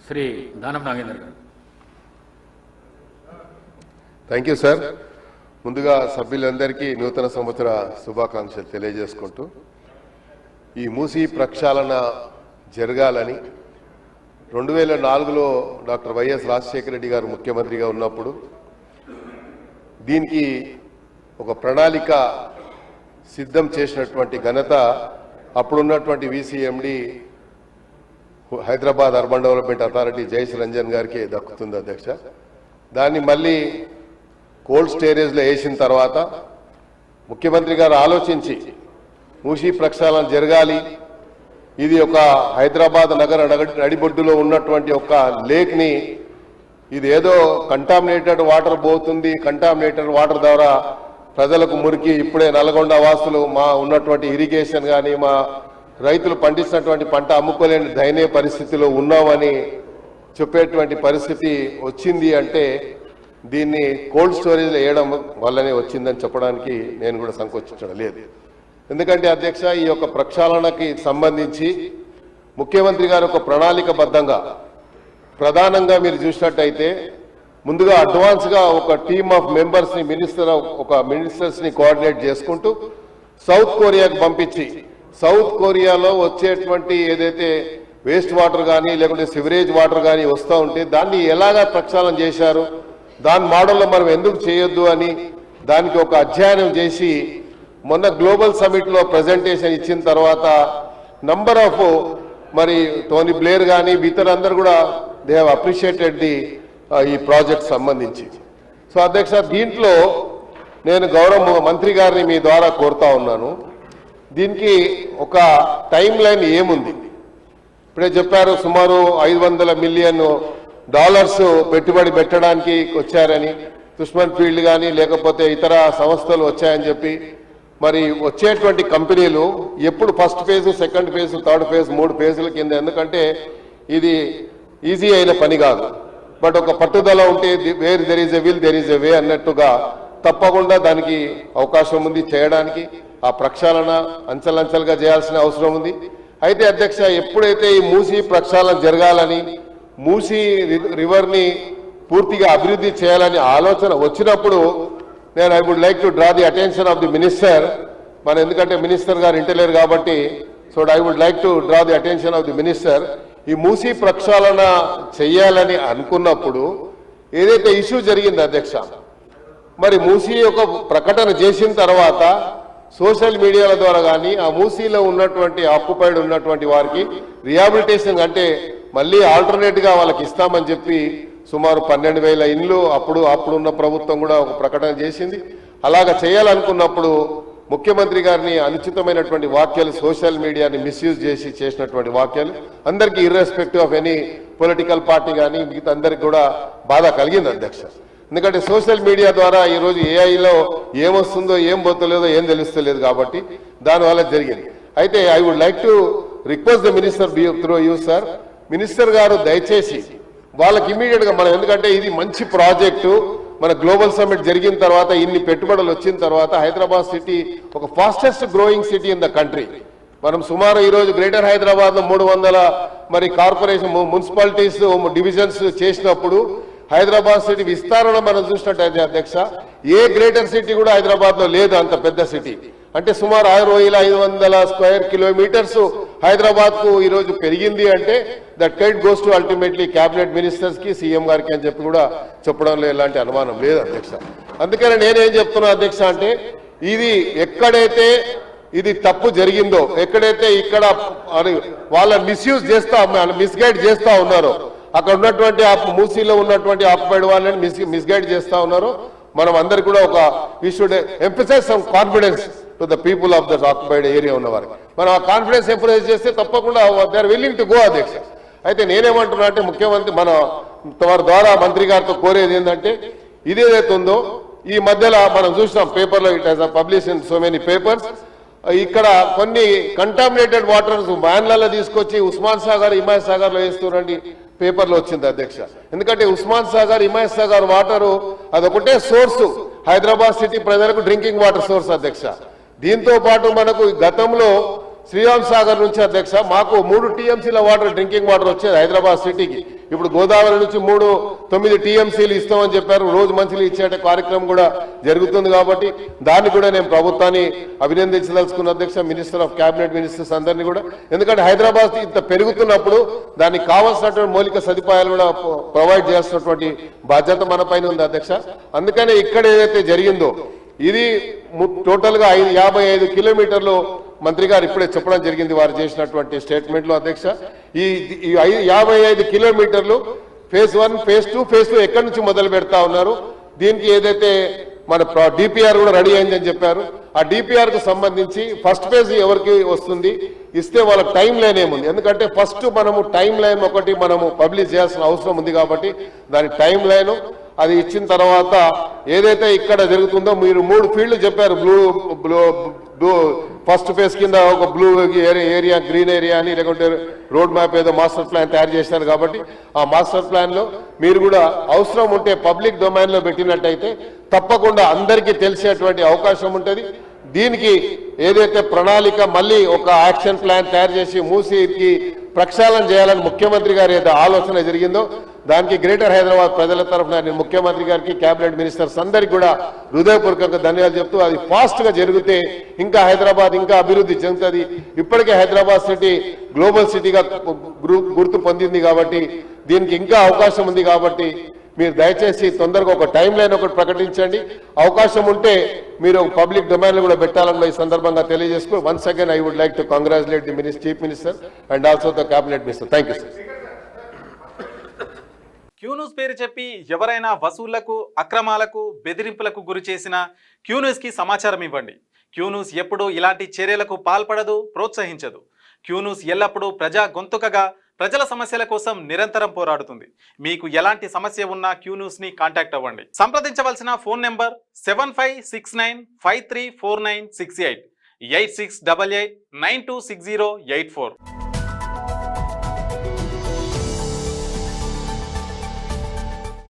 శ్రీ దానం నాగేంద్ర గారు. Thank you sir. ముందుగా సభ్యులందరికీ నూతన సంవత్సర శుభాకాంక్షలు తెలియజేసుకుంటూ ఈ మూసీ ప్రక్షాళన జరగాలని 2004లో డాక్టర్ వైఎస్ రాజశేఖర రెడ్డి గారు ముఖ్యమంత్రిగా ఉన్నప్పుడు దీనికి ఒక ప్రణాళిక సిద్ధం చేసినటువంటి ఘనత అప్పుడున్నటువంటి VC MD Hyderabad urban development authority Jayesh Ranjan గారికి దక్కుతుంది అధ్యక్ష. దాన్ని మళ్ళీ కోల్డ్ స్టోరేజ్లో వేసిన తర్వాత ముఖ్యమంత్రి గారు ఆలోచించి మూసీ ప్రక్షాళన జరగాలి, ఇది ఒక హైదరాబాద్ నగర నడిబొడ్డులో ఉన్నటువంటి ఒక లేక్ని ఇది ఏదో కంటామినేటెడ్ వాటర్ పోతుంది, కంటామినేటెడ్ వాటర్ ద్వారా ప్రజలకు మురికి ఇప్పుడే నల్గొండ వాసులు మా ఉన్నటువంటి ఇరిగేషన్ కానీ మా రైతులు పండించినటువంటి పంట అమ్ముకోలేని దయనీయ పరిస్థితిలో ఉన్నామని చెప్పేటువంటి పరిస్థితి వచ్చింది. అంటే దీన్ని కోల్డ్ స్టోరేజ్లో వేయడం వల్లనే వచ్చిందని చెప్పడానికి నేను కూడా సంకోచించడం లేదు. ఎందుకంటే అధ్యక్ష, ఈ యొక్క ప్రక్షాళనకి సంబంధించి ముఖ్యమంత్రి గారు ఒక ప్రణాళికబద్ధంగా ప్రధానంగా మీరు చూసినట్టయితే ముందుగా అడ్వాన్స్గా ఒక టీమ్ ఆఫ్ మెంబర్స్ని మినిస్టర్స్ని కోఆర్డినేట్ చేసుకుంటూ సౌత్ కొరియాకు పంపించి సౌత్ కొరియాలో వచ్చేటువంటి ఏదైతే వేస్ట్ వాటర్ కానీ లేకుంటే సివరేజ్ వాటర్ కానీ వస్తూ ఉంటే దాన్ని ఎలాగా ప్రక్షాళన చేశారు, దాని మోడల్లో మనం ఎందుకు చేయొద్దు అని దానికి ఒక అధ్యయనం చేసి మొన్న గ్లోబల్ సమిట్లో ప్రజెంటేషన్ ఇచ్చిన తర్వాత నంబర్ ఆఫ్ మరి టోనీ బ్లేర్ కానీ ఇతరులందరూ కూడా దే హ్యావ్ అప్రిషియేటెడ్ ఈ ప్రాజెక్ట్ సంబంధించి. సో అధ్యక్ష, దీంట్లో నేను గౌరవ మంత్రి గారిని మీ ద్వారా కోరుతా ఉన్నాను, దీనికి ఒక టైం లైన్ ఏముంది? ఇప్పుడే చెప్పారు సుమారు $500 మిలియన్ పెట్టుబడి పెట్టడానికి వచ్చారని, దుష్మన్ ఫీల్డ్ కానీ లేకపోతే ఇతర సంస్థలు వచ్చాయని చెప్పి. మరి వచ్చేటువంటి కంపెనీలు ఎప్పుడు first phase, second phase, third phase, 3 ఫేజుల కింద, ఎందుకంటే ఇది ఈజీ అయిన పని కాదు. బట్ ఒక పట్టుదల ఉంటే where there is a will there is a way అన్నట్టుగా తప్పకుండా దానికి అవకాశం ఉంది చేయడానికి. ఆ ప్రక్షాళన అంచెలంచెలుగా చేయాల్సిన అవసరం ఉంది. అయితే అధ్యక్ష, ఎప్పుడైతే ఈ మూసీ ప్రక్షాళన జరగాలని మూసీ రివర్ని పూర్తిగా అభివృద్ధి చేయాలని ఆలోచన వచ్చినప్పుడు నేను I would like to draw the attention of the minister. మన ఎందుకంటే మినిస్టర్ గారు ఇంటలేరు కాబట్టి, so I would like to draw the attention of the minister. ఈ మూసీ ప్రక్షాళన చెయ్యాలని అనుకున్నప్పుడు ఏదైతే ఇష్యూ జరిగింది అధ్యక్ష, మరి మూసీ యొక్క ప్రకటన చేసిన తర్వాత సోషల్ మీడియాల ద్వారా కానీ ఆ మూసీలో ఉన్నటువంటి ఆక్యుపైడ్ ఉన్నటువంటి వారికి రిహాబిలిటేషన్ అంటే మళ్ళీ ఆల్టర్నేట్గా వాళ్ళకి ఇస్తామని చెప్పి సుమారు 12,000 ఇండ్లు అప్పుడున్న ప్రభుత్వం కూడా ఒక ప్రకటన చేసింది. అలాగ చేయాలనుకున్నప్పుడు ముఖ్యమంత్రి గారిని అనుచితమైనటువంటి వాక్యాలు, సోషల్ మీడియాని మిస్యూజ్ చేసి చేసినటువంటి వాక్యాలు అందరికీ irrespective of any political party కానీ మిగతా అందరికి కూడా బాధ కలిగింది అధ్యక్ష. ఎందుకంటే సోషల్ మీడియా ద్వారా ఈరోజు ఏఐలో ఏమొస్తుందో ఏం పోతలేదో ఏం తెలుస్తలేదు కాబట్టి దానివల్ల జరిగింది. అయితే I would like to request the minister through you sir, minister గారు దయచేసి వాళ్ళకి ఇమీడియట్గా మనం, ఎందుకంటే ఇది మంచి ప్రాజెక్టు, మన గ్లోబల్ సమ్మిట్ జరిగిన తర్వాత ఇన్ని పెట్టుబడులు వచ్చిన తర్వాత హైదరాబాద్ సిటీ ఒక fastest growing city in the country. మనం సుమారు ఈరోజు గ్రేటర్ హైదరాబాద్లో 300 మరి కార్పొరేషన్ మున్సిపాలిటీస్ డివిజన్స్ చేసినప్పుడు హైదరాబాద్ సిటీ విస్తరణ మనం చూసినట్టయితే అధ్యక్ష, ఏ గ్రేటర్ సిటీ కూడా హైదరాబాద్లో లేదు అంత పెద్ద సిటీ. అంటే సుమారు 6,500 స్క్వేర్ కిలోమీటర్స్ హైదరాబాద్కు ఈరోజు పెరిగింది. అంటే that credit goes to ultimately cabinet మినిస్టర్స్కి, సీఎం గారికి అని చెప్పి కూడా చెప్పడంలో ఎలాంటి అనుమానం లేదు అధ్యక్ష. అందుకని నేనేం చెప్తున్నా అధ్యక్ష అంటే, ఇది ఎక్కడైతే ఇది తప్పు జరిగిందో, ఎక్కడైతే ఇక్కడ వాళ్ళ మిస్యూజ్ మిస్గైడ్ చేస్తా ఉన్నారో, అక్కడ ఉన్నటువంటి మూసీలో ఉన్నటువంటి ఆక్యుపైడ్ వాళ్ళని మిస్గైడ్ చేస్తా ఉన్నారో, మనం అందరికి కూడా ఒక we should emphasise some confidence to the people of the occupied area ఉన్నవారు. మనం ఆ కాన్ఫిడెన్స్ ఎంఫసైజ్ చేస్తే తప్పకుండా they are willing to go అధ్యక్ష. అయితే నేనేమంటున్నా అంటే, ముఖ్యమంత్రి మన వారి ద్వారా మంత్రి గారితో కోరేది ఏంటంటే, ఇదేదైతే ఉందో ఈ మధ్యలో మనం చూసినాం పేపర్లో, it has publish in so many papers, ఇక్కడ కొన్ని కంటామినేటెడ్ వాటర్స్ వ్యాన్లలో తీసుకొచ్చి ఉస్మాన్ సాగర్, హిమాయత్ సాగర్లో వేస్తున్నారండి పేపర్లో వచ్చింది అధ్యక్ష. ఎందుకంటే ఉస్మాన్ సాగర్, హిమాయత్ సాగర్ వాటరు అదొకటే సోర్సు హైదరాబాద్ సిటీ ప్రజలకు డ్రింకింగ్ వాటర్ సోర్స్ అధ్యక్ష. దీంతో పాటు మనకు గతంలో శ్రీరామ్ సాగర్ నుంచి అధ్యక్ష మాకు 3 TMCల వాటర్ డ్రింకింగ్ వాటర్ వచ్చేది హైదరాబాద్ సిటీకి. ఇప్పుడు గోదావరి నుంచి 9 టీఎంసీలు ఇస్తామని చెప్పారు, రోజు మంచిలు ఇచ్చే కార్యక్రమం కూడా జరుగుతుంది. కాబట్టి దాన్ని కూడా నేను ప్రభుత్వాన్ని అభినందించదలుచుకున్న అధ్యక్ష, మినిస్టర్ ఆఫ్ క్యాబినెట్ మినిస్టర్స్ అందరినీ కూడా. ఎందుకంటే హైదరాబాద్ ఇంత పెరుగుతున్నప్పుడు దానికి కావాల్సినటువంటి మౌలిక సదుపాయాలు కూడా ప్రొవైడ్ చేస్తున్నటువంటి బాధ్యత మన పైన ఉంది అధ్యక్ష. అందుకనే ఇక్కడ ఏదైతే జరిగిందో ఇది టోటల్ గా 55 కిలోమీటర్లు మంత్రి గారు ఇప్పుడే చెప్పడం జరిగింది వారు చేసినటువంటి స్టేట్మెంట్ లో అధ్యక్ష. ఈ 55 కిలోమీటర్లు ఫేజ్ 1, ఫేజ్ 2, ఫేజ్ 2 ఎక్కడి నుంచి మొదలు పెడతా ఉన్నారు. దీనికి ఏదైతే మన డిపిఆర్ కూడా రెడీ అయిందని చెప్పారు, ఆ డిపిఆర్ కు సంబంధించి ఫస్ట్ ఫేజ్ ఎవరికి వస్తుంది ఇస్తే వాళ్ళకి టైం లైన్ ఏముంది. ఎందుకంటే ఫస్ట్ మనము టైం లైన్ ఒకటి మనము పబ్లిష్ చేయాల్సిన అవసరం ఉంది. కాబట్టి దాని టైం లైన్ అది ఇచ్చిన తర్వాత ఏదైతే ఇక్కడ జరుగుతుందో మీరు 3 ఫీల్డ్లు చెప్పారు. బ్లూ ఫస్ట్ ఫేజ్ కింద ఒక బ్లూ ఏరియా, గ్రీన్ ఏరియా అని, లేకుంటే రోడ్ మ్యాప్ ఏదో మాస్టర్ ప్లాన్ తయారు చేశారు. కాబట్టి ఆ మాస్టర్ ప్లాన్ లో మీరు కూడా అవసరం ఉంటే పబ్లిక్ డొమైన్ లో పెట్టినట్టయితే తప్పకుండా అందరికీ తెలిసేటువంటి అవకాశం ఉంటుంది. దీనికి ఏదైతే ప్రణాళిక మళ్ళీ ఒక యాక్షన్ ప్లాన్ తయారు చేసి మూసీకి ప్రక్షాళన చేయాలని ముఖ్యమంత్రి గారి ఏదో ఆలోచన జరిగిందో దానికి గ్రేటర్ హైదరాబాద్ ప్రజల తరఫున నేను ముఖ్యమంత్రి గారికి, కేబినెట్ మినిస్టర్స్ అందరికీ కూడా హృదయపూర్వకంగా ధన్యవాదాలు చెప్తూ అది ఫాస్ట్ గా జరిగితే ఇంకా హైదరాబాద్ ఇంకా అభివృద్ధి చెందుతుంది. ఇప్పటికే హైదరాబాద్ సిటీ గ్లోబల్ సిటీగా గుర్తు పొందింది. కాబట్టి దీనికి ఇంకా అవకాశం ఉంది. కాబట్టి మీరు దయచేసి తొందరగా ఒక టైం లైన్ ఒకటి ప్రకటించండి. అవకాశం ఉంటే మీరు పబ్లిక్ డొమైన్ కూడా పెట్టాలని ఈ సందర్భంగా తెలియజేసుకో. Once again I would like to congratulate the chief minister and also the cabinet minister. Thank you sir. Q News పేరు చెప్పి ఎవరైనా వసూళ్లకు, అక్రమాలకు, బెదిరింపులకు గురి చేసిన క్యూన్యూస్కి సమాచారం ఇవ్వండి. క్యూన్యూస్ ఎప్పుడూ ఇలాంటి చర్యలకు పాల్పడదు, ప్రోత్సహించదు. క్యూన్యూస్ ఎల్లప్పుడూ ప్రజా గొంతుకగా ప్రజల సమస్యల కోసం నిరంతరం పోరాడుతుంది. మీకు ఎలాంటి సమస్య ఉన్నా క్యూన్యూస్ని కాంటాక్ట్ అవ్వండి. సంప్రదించవలసిన ఫోన్ నెంబర్ 7569534968 8688926084.